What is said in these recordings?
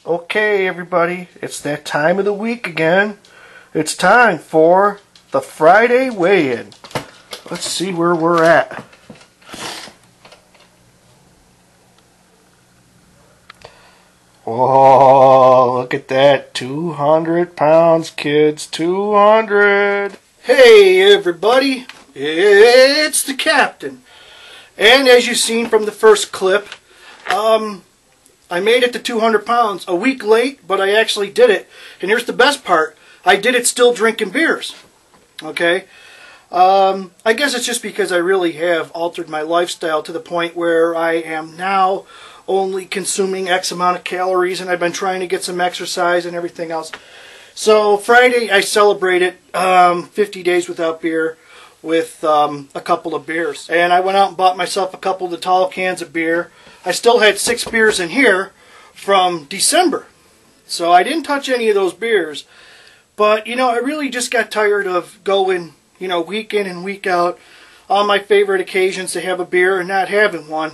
Okay, everybody, it's that time of the week again. It's time for the Friday weigh-in. Let's see where we're at. Oh, look at that. 200 pounds, kids. 200. Hey, everybody. It's the captain. And as you've seen from the first clip, I made it to 200 pounds a week late, but I actually did it. And here's the best part. I did it still drinking beers. Okay? I guess it's just because I really have altered my lifestyle to the point where I am now only consuming X amount of calories, and I've been trying to get some exercise and everything else. So Friday I celebrated 50 days without beer with a couple of beers. And I went out and bought myself a couple of the tall cans of beer. I still had 6 beers in here from December. So I didn't touch any of those beers. But, you know, I really just got tired of going, you know, week in and week out on my favorite occasions to have a beer and not having one.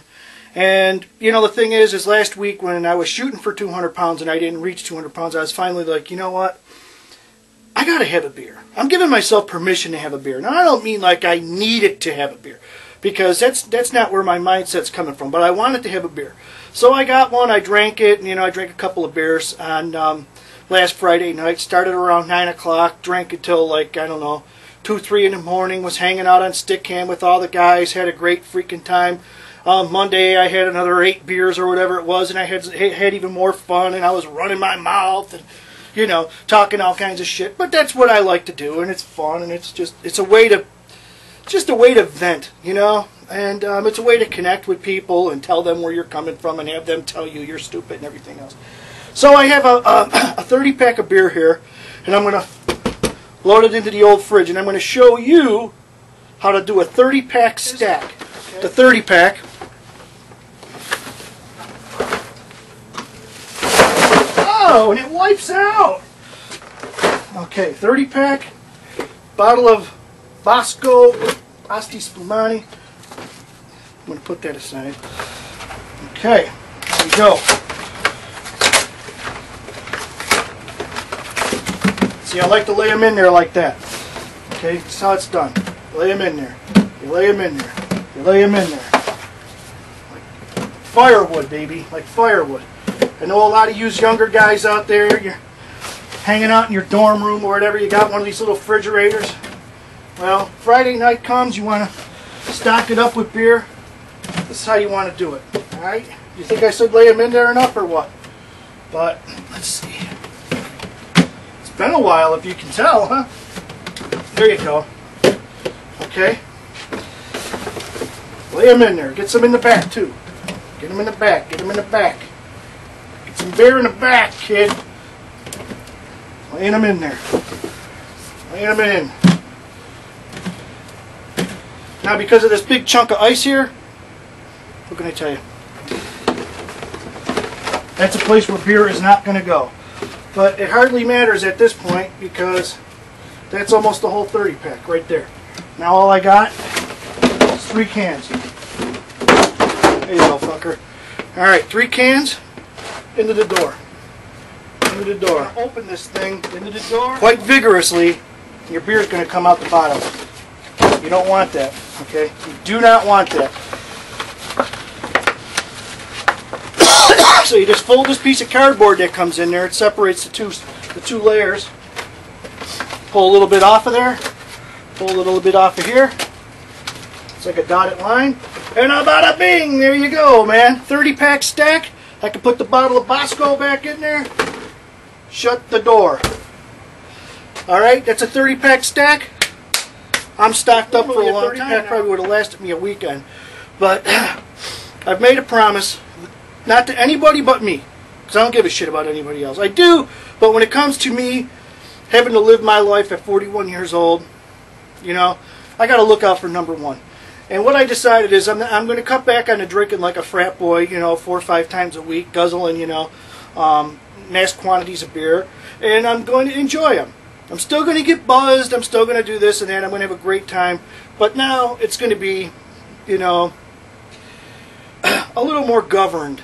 And, you know, the thing is last week when I was shooting for 200 pounds and I didn't reach 200 pounds, I was finally like, you know what? I gotta have a beer. I'm giving myself permission to have a beer. Now, I don't mean like I needed to have a beer, because that's not where my mindset's coming from, but I wanted to have a beer. So I got one, I drank it, and, you know, I drank a couple of beers on last Friday night. Started around 9 o'clock, drank until, like, I don't know, 2, 3 in the morning, was hanging out on Stickhand with all the guys, had a great freaking time. Monday I had another 8 beers or whatever it was, and I had even more fun, and I was running my mouth and, you know, talking all kinds of shit. But that's what I like to do, and it's fun, and it's a way to vent, you know, and it's a way to connect with people and tell them where you're coming from and have them tell you you're stupid and everything else. So I have a 30-pack of beer here, and I'm going to load it into the old fridge, and I'm going to show you how to do a 30-pack stack. The 30-pack. Oh, and it wipes out. Okay, 30-pack, bottle of Bosco Asti Spumani. I'm going to put that aside. Okay, here we go. See, I like to lay them in there like that. Okay, that's how it's done. Lay them in there. You lay them in there. You lay them in there. Like firewood, baby. Like firewood. I know a lot of you younger guys out there, you're hanging out in your dorm room or whatever, you got one of these little refrigerators. Well, Friday night comes, you want to stock it up with beer. This is how you want to do it. Alright? You think I said lay them in there enough or what? But, let's see. It's been a while, if you can tell, huh? There you go. Okay? Lay them in there. Get some in the back, too. Get them in the back. Get them in the back. Get some beer in the back, kid. Laying them in there. Laying them in. Now, because of this big chunk of ice here, what can I tell you? That's a place where beer is not going to go. But it hardly matters at this point, because that's almost the whole 30-pack right there. Now all I got is 3 cans. There you go, fucker. Alright, 3 cans into the door. Into the door. Open this thing into the door quite vigorously, and your beer is going to come out the bottom. You don't want that, okay? You do not want that. So you just fold this piece of cardboard that comes in there. It separates the two layers. Pull a little bit off of there. Pull a little bit off of here. It's like a dotted line. And bada bing! There you go, man. 30-pack stack. I can put the bottle of Bosco back in there. Shut the door. Alright, that's a 30-pack stack. I'm stocked up for a long time. 30-pack probably would have lasted me a weekend. But I've made a promise, not to anybody but me, because I don't give a shit about anybody else. I do, but when it comes to me having to live my life at 41 years old, you know, I got to look out for number 1. And what I decided is I'm going to cut back on the drinking like a frat boy, you know, 4 or 5 times a week, guzzling, you know, mass quantities of beer, and I'm going to enjoy them. I'm still going to get buzzed, I'm still going to do this and that, I'm going to have a great time, but now it's going to be, you know, a little more governed.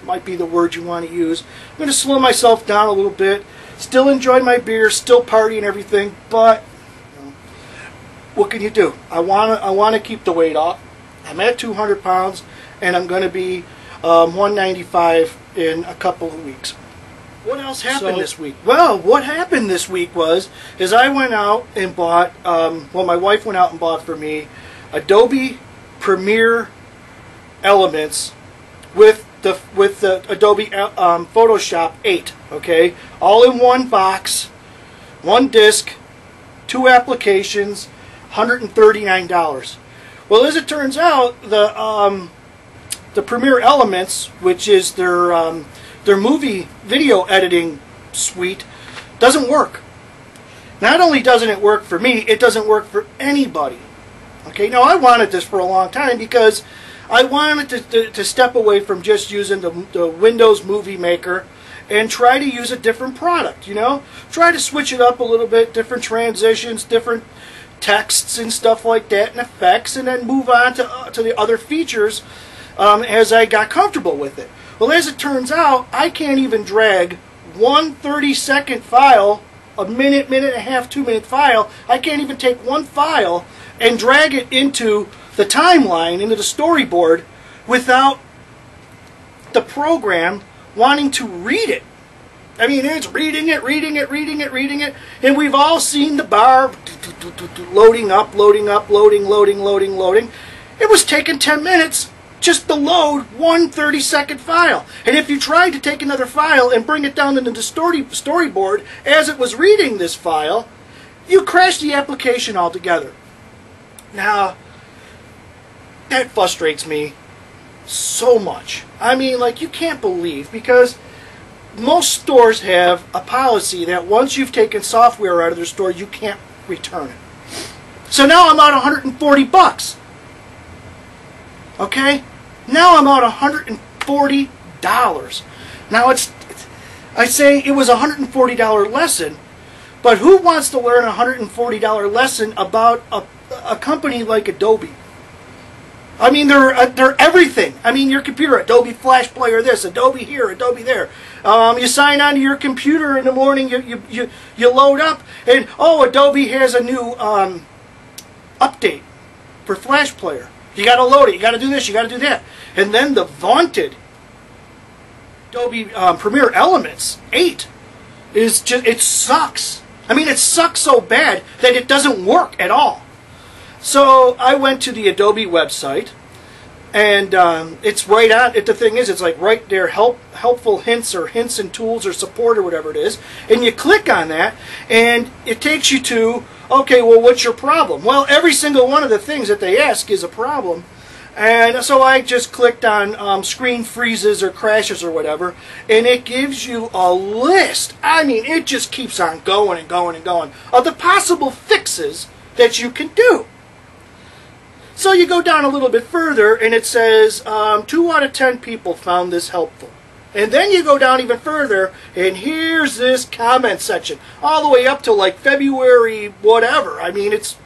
might be the word you want to use. I'm going to slow myself down a little bit, still enjoy my beer, still party and everything, but you know, what can you do? I want to keep the weight off. I'm at 200 pounds, and I'm going to be 195 in a couple of weeks. What else happened this week? Well, what happened this week is I went out and bought, well, my wife went out and bought for me Adobe Premiere Elements with the Adobe Photoshop 8, okay? All in one box, one disc, 2 applications, $139. Well, as it turns out, the Premiere Elements, which is their movie video editing suite, doesn't work. Not only doesn't it work for me, it doesn't work for anybody. Okay, now I wanted this for a long time because I wanted to step away from just using the Windows Movie Maker and try to use a different product, you know? Try to switch it up a little bit, different transitions, different texts and stuff like that, and effects, and then move on to the other features as I got comfortable with it. Well, as it turns out, I can't even drag one 30-second file, a minute, minute and a half, 2-minute file. I can't even take one file and drag it into the timeline, into the storyboard, without the program wanting to read it. I mean, it's reading it, and we've all seen the bar loading up, loading. It was taking 10 minutes just to load one 30-second file. And if you tried to take another file and bring it down into the storyboard as it was reading this file, you crashed the application altogether. Now, that frustrates me so much. I mean, like, you can't believe, because most stores have a policy that once you've taken software out of their store, you can't return it. So now I'm out 140 bucks. Okay? Now I'm out $140. Now I say it was a $140 lesson, but who wants to learn a $140 lesson about a company like Adobe? I mean, they're everything. I mean, your computer, Adobe Flash Player this, Adobe here, Adobe there. You sign onto your computer in the morning, you load up, and oh, Adobe has a new update for Flash Player. You got to load it. You got to do this. You got to do that. And then the vaunted Adobe Premiere Elements 8 is just, it sucks. I mean, it sucks so bad that it doesn't work at all. So I went to the Adobe website, and it's right on. The thing is, it's like right there, helpful hints or hints and tools or support or whatever it is, and you click on that, and it takes you to, okay, well, what's your problem? Well, every single one of the things that they ask is a problem. And so I just clicked on screen freezes or crashes or whatever, and it gives you a list. I mean, it just keeps on going and going and going of the possible fixes that you can do. So you go down a little bit further, and it says 2 out of 10 people found this helpful. And then you go down even further, and here's this comment section, all the way up to like February whatever. I mean, it's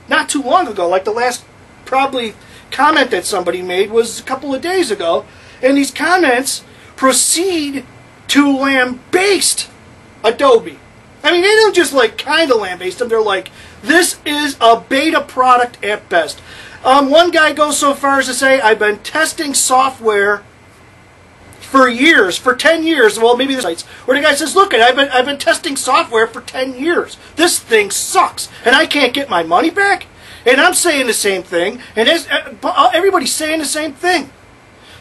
not too long ago. Like the last probably comment that somebody made was a couple of days ago, and these comments proceed to lambaste Adobe. I mean, they don't just like kind of lambaste them. They're like, this is a beta product at best. One guy goes so far as to say, I've been testing software for years, for 10 years. Well, maybe the sites where the guy says, look, I've been testing software for 10 years. This thing sucks, and I can't get my money back. And I'm saying the same thing, and everybody's saying the same thing.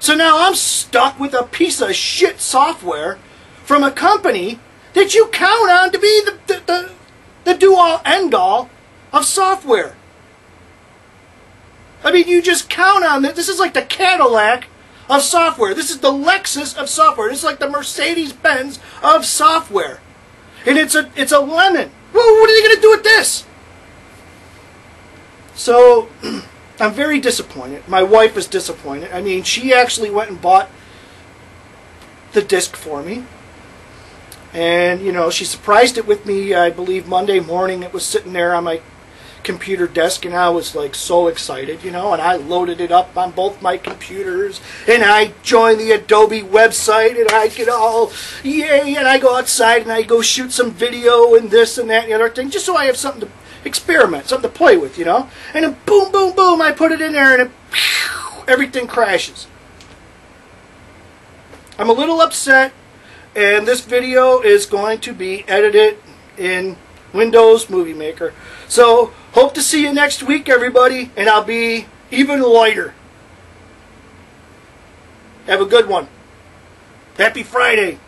So now I'm stuck with a piece of shit software from a company that you count on to be the do-all, end-all of software. I mean, you just count on this. This is like the Cadillac of software. This is the Lexus of software. This is like the Mercedes-Benz of software. And it's a lemon. Well, what are they going to do with this? So, I'm very disappointed. My wife is disappointed. I mean, she actually went and bought the disc for me. And, you know, she surprised it with me, I believe, Monday morning. It was sitting there on my computer desk, and I was like so excited, you know, and I loaded it up on both my computers, and I joined the Adobe website, and I get all yay, and I go outside and I go shoot some video and this and that and the other thing, just so I have something to experiment, something to play with, you know. And then boom, boom, boom, I put it in there, and everything crashes. I'm a little upset, and this video is going to be edited in Windows Movie Maker. So, hope to see you next week, everybody, and I'll be even lighter. Have a good one. Happy Friday.